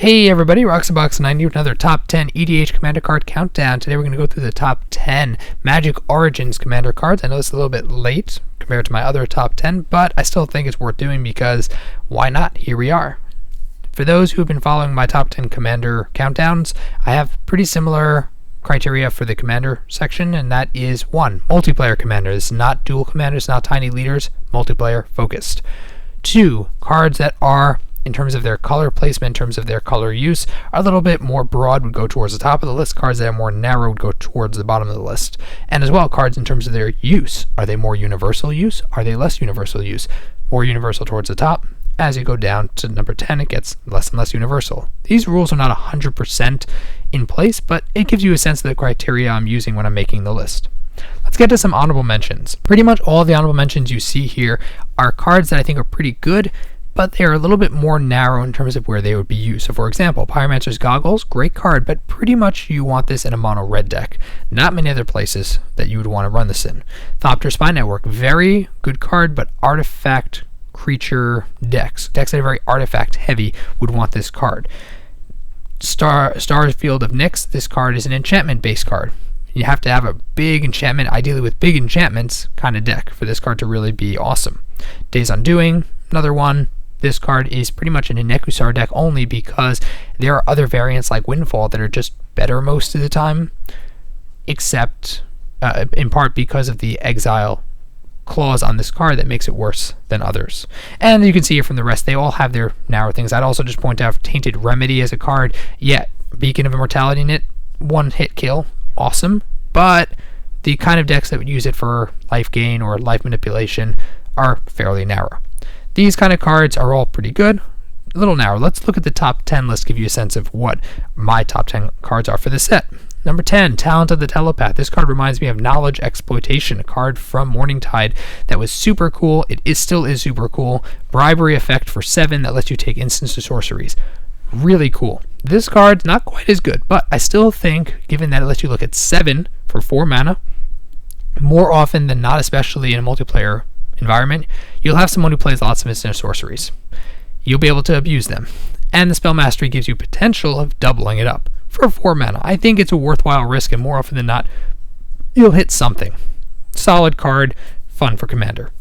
Hey everybody, Roxabox90 with another top 10 EDH Commander card countdown. Today we're going to go through the top 10 Magic Origins Commander cards. I know it's a little bit late compared to my other top 10, but I still think it's worth doing because why not? Here we are. For those who have been following my top 10 Commander countdowns, I have pretty similar criteria for the Commander section, and that is 1. Multiplayer Commander. This is not dual Commanders, not tiny leaders, multiplayer focused. 2. Cards that are, in terms of their color placement, in terms of their color use, are a little bit more broad, would go towards the top of the list. Cards that are more narrow would go towards the bottom of the list. And as well, cards in terms of their use. Are they more universal use? Are they less universal use? More universal towards the top. As you go down to number 10, it gets less and less universal. These rules are not 100% in place, but it gives you a sense of the criteria I'm using when I'm making the list. Let's get to some honorable mentions. Pretty much all the honorable mentions you see here are cards that I think are pretty good, but they are a little bit more narrow in terms of where they would be used. So for example, Pyromancer's Goggles, great card, but pretty much you want this in a mono red deck. Not many other places that you would want to run this in. Thopter Spy Network, very good card, but artifact creature decks that are very artifact heavy would want this card. Starfield of Nyx, this card is an enchantment based card. You have to have a big enchantment, ideally with big enchantments kind of deck for this card to really be awesome. Days Undoing, another one. This card is pretty much an Inekusar deck only because there are other variants like Windfall that are just better most of the time, except in part because of the exile clause on this card that makes it worse than others. And you can see here from the rest, they all have their narrow things. I'd also just point out Tainted Remedy as a card. Yeah, Beacon of Immortality in it, one hit kill, awesome, but the kind of decks that would use it for life gain or life manipulation are fairly narrow. These kind of cards are all pretty good, a little narrow. Let's look at the top 10 list, give you a sense of what my top 10 cards are for this set. Number 10, Talent of the Telepath. This card reminds me of Knowledge Exploitation, a card from Morningtide that was super cool. It still is super cool. Bribery effect for 7 that lets you take instants to sorceries. Really cool. This card's not quite as good, but I still think, given that it lets you look at 7 for 4 mana, more often than not, especially in a multiplayer environment, you'll have someone who plays lots of instant sorceries. You'll be able to abuse them. And the Spell Mastery gives you potential of doubling it up for 4 mana. I think it's a worthwhile risk, and more often than not, you'll hit something. Solid card, fun for Commander.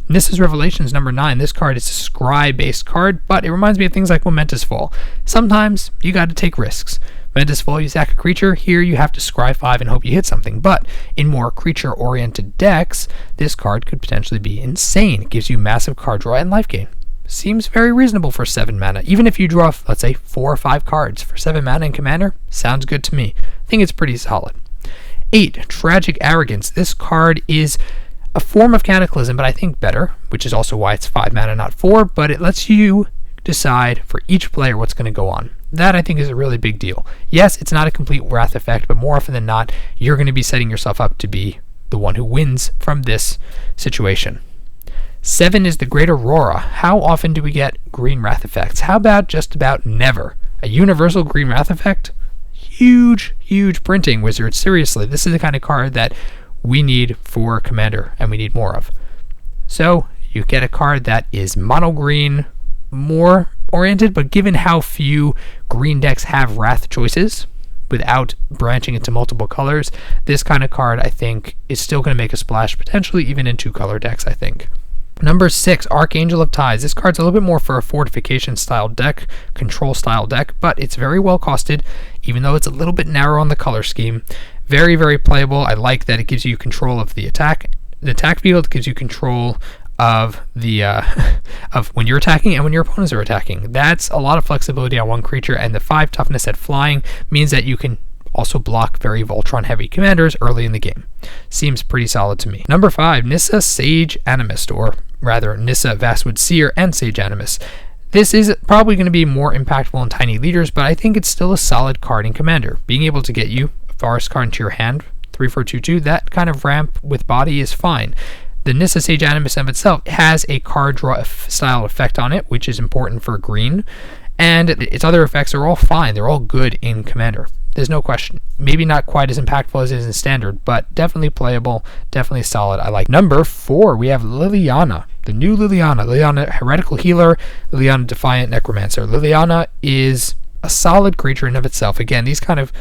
Nissa's Revelations, number 9. This card is a scry-based card, but it reminds me of things like Momentous Fall. Sometimes you got to take risks. Momentous Fall, you sack a creature. Here you have to scry 5 and hope you hit something. But in more creature-oriented decks, this card could potentially be insane. It gives you massive card draw and life gain. Seems very reasonable for 7 mana. Even if you draw, let's say, 4 or 5 cards for 7 mana in Commander, sounds good to me. I think it's pretty solid. 8, Tragic Arrogance. This card is a form of Cataclysm, but I think better, which is also why it's 5 mana, not 4, but it lets you decide for each player what's going to go on. That, I think, is a really big deal. Yes, it's not a complete Wrath effect, but more often than not, you're going to be setting yourself up to be the one who wins from this situation. 7 is the Great Aurora. How often do we get green Wrath effects? How about just about never? A universal green Wrath effect? Huge, huge printing, Wizards. Seriously, this is the kind of card that we need for Commander, and we need more of. So, you get a card that is mono green, more oriented, but given how few green decks have Wrath choices, without branching into multiple colors, this kind of card, I think, is still going to make a splash, potentially even in 2-color decks, I think. Number 6, Archangel of Tides. This card's a little bit more for a fortification style deck, control style deck, but it's very well costed, even though it's a little bit narrow on the color scheme. Very, very playable. I like that it gives you control of the attack field. It gives you control of the of when you're attacking and when your opponents are attacking. That's a lot of flexibility on one creature, and the 5 toughness at flying means that you can also block very Voltron heavy commanders early in the game. Seems pretty solid to me. Number 5, Nissa Sage Animist, or rather Nissa Vastwood Seer and Sage Animist. This is probably going to be more impactful in tiny leaders, but I think it's still a solid card in Commander. Being able to get you a forest card into your hand, 3 for 2/2, that kind of ramp with body is fine. The Nissa Sage Animist of itself has a card draw style effect on it, which is important for green, and its other effects are all fine. They're all good in Commander. There's no question. Maybe not quite as impactful as it is in Standard, but definitely playable, definitely solid. I like. Number 4, we have Liliana, the new Liliana. Liliana, Heretical Healer, Liliana, Defiant Necromancer. Liliana is a solid creature in of itself. Again, these kind of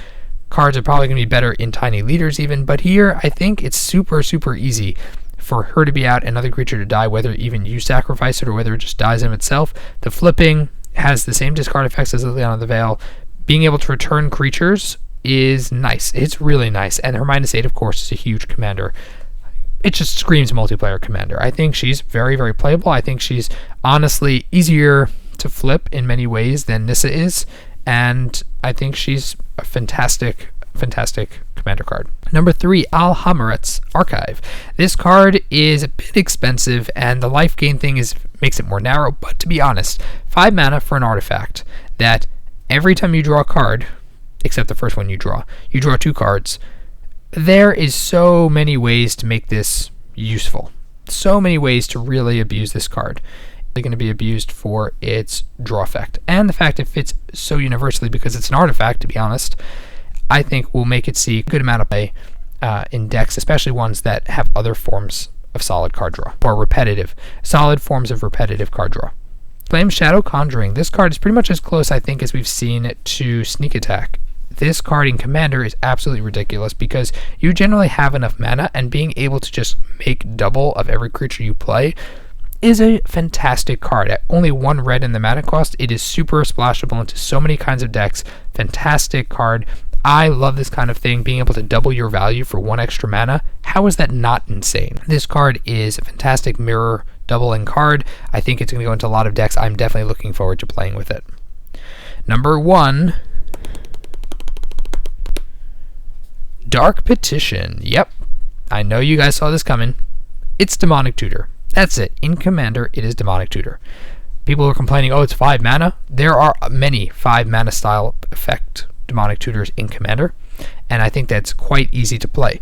cards are probably going to be better in tiny leaders even, but here I think it's super easy for her to be out, another creature to die, whether even you sacrifice it or whether it just dies in itself. The flipping has the same discard effects as Liliana of the Veil. Being able to return creatures is nice. It's really nice. And her -8, of course, is a huge commander. It just screams multiplayer commander. I think she's very playable. I think she's honestly easier to flip in many ways than Nissa is. And I think she's a fantastic commander card. Number 3, Alhammarret's Archive. This card is a bit expensive, and the life gain thing makes it more narrow, but to be honest, 5 mana for an artifact that every time you draw a card, except the first one you draw 2 cards. There is so many ways to make this useful. So many ways to really abuse this card. It's going to be abused for its draw effect, and the fact it fits so universally because it's an artifact, to be honest, I think will make it see a good amount of play in decks, especially ones that have other forms of solid card draw, or solid forms of repetitive card draw. Flameshadow Conjuring. This card is pretty much as close, I think, as we've seen to Sneak Attack. This card in Commander is absolutely ridiculous because you generally have enough mana, and being able to just make double of every creature you play is a fantastic card. At only 1 red in the mana cost, it is super splashable into so many kinds of decks. Fantastic card. I love this kind of thing, being able to double your value for 1 extra mana. How is that not insane? This card is a fantastic mirror doubling card. I think it's going to go into a lot of decks. I'm definitely looking forward to playing with it. Number 1, Dark Petition. Yep, I know you guys saw this coming. It's Demonic Tutor. That's it. In Commander, it is Demonic Tutor. People are complaining, oh, it's 5 mana. There are many 5 mana style effect Demonic Tutors in Commander, and I think that's quite easy to play.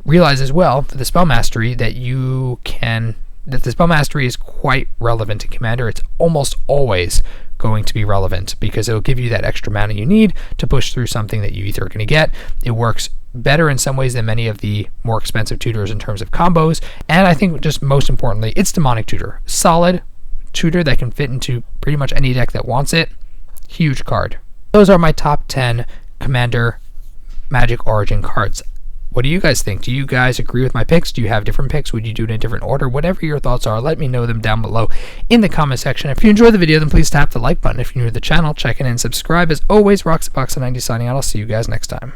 Realize as well for the Spell Mastery that the Spell Mastery is quite relevant in Commander. It's almost always going to be relevant because it'll give you that extra mana you need to push through something that you either are going to get. It works better in some ways than many of the more expensive tutors in terms of combos, and I think just most importantly, it's Demonic Tutor. Solid tutor that can fit into pretty much any deck that wants it. Huge card. Those are my top 10 Commander Magic Origin cards. What do you guys think? Do you guys agree with my picks? Do you have different picks? Would you do it in a different order? Whatever your thoughts are, let me know them down below in the comment section. If you enjoyed the video, then please tap the like button. If you're new to the channel, check in and subscribe. As always, Roxybox90 signing out. I'll see you guys next time.